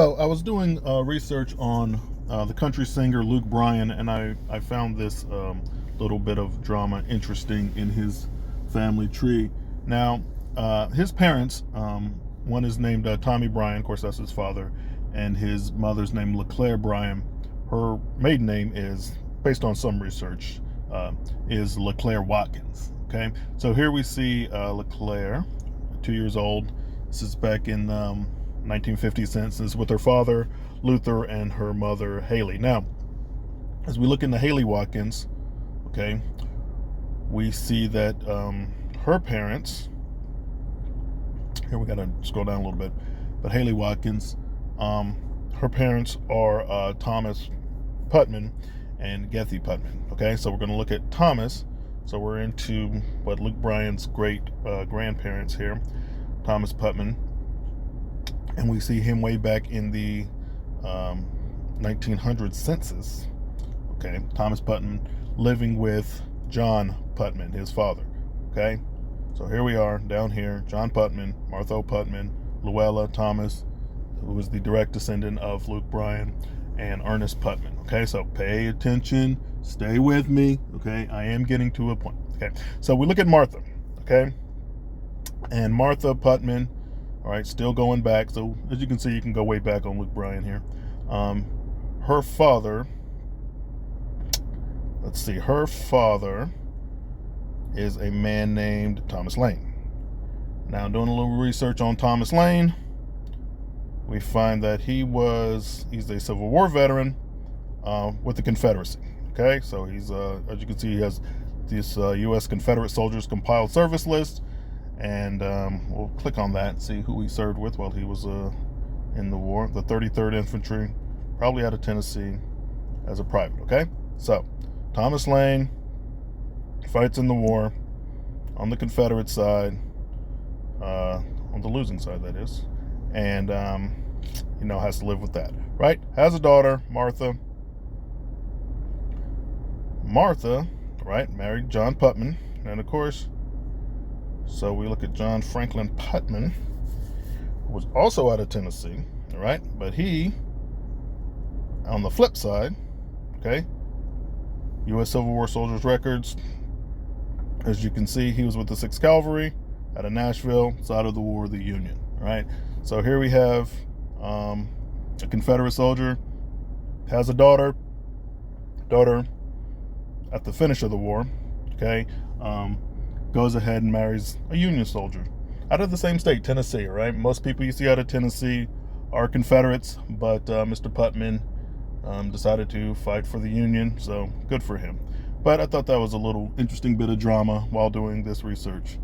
So I was doing research on the country singer Luke Bryan, and I found this little bit of drama interesting in his family tree. Now, his parents, one is named Tommy Bryan, of course, that's his father, and his mother's named LeClaire Bryan. Her maiden name is, based on some research, is LeClaire Watkins. Okay, so here we see LeClaire, 2 years old. This is back in 1950 census with her father, Luther, and her mother, Haley. Now, as we look into Haley Watkins, okay, we see that her parents, here we got to scroll down a little bit, but Haley Watkins, her parents are Thomas Putman and Gethy Putman. Okay, so we're going to look at Thomas. So we're into what Luke Bryan's great grandparents here, Thomas Putman, and we see him way back in the 1900 census. Okay, Thomas Putman living with John Putman, his father. Okay, so here we are down here, John Putman, Martha Putman, Luella Thomas, who was the direct descendant of Luke Bryan, and Ernest Putman. Okay, so pay attention, stay with me. Okay, I am getting to a point. Okay, so we look at Martha. Okay, and Martha Putman, all right, still going back. So as you can see, you can go way back on Luke Bryan here. Her father, let's see, her father is a man named Thomas Lane. Now, doing a little research on Thomas Lane, we find that he's a Civil War veteran with the Confederacy. Okay, so he's, as you can see, he has this U.S. Confederate Soldiers Compiled Service List, and we'll click on that and see who he served with while he was in the war. The 33rd Infantry, probably out of Tennessee, as a private. Okay, so Thomas Lane fights in the war on the Confederate side, on the losing side, that is, and has to live with that, right? Has a daughter, Martha. Martha, right, married John Putman, and of course, so we look at John Franklin Putman, who was also out of Tennessee, all right, but he, on the flip side, okay, U.S. Civil War Soldiers Records, as you can see, he was with the 6th Cavalry out of Nashville, side of the War of the Union, all right? So here we have a Confederate soldier, has a daughter at the finish of the war, okay, goes ahead and marries a Union soldier out of the same state, Tennessee, right? Most people you see out of Tennessee are Confederates, but Mr. Putman decided to fight for the Union, so good for him. But I thought that was a little interesting bit of drama while doing this research.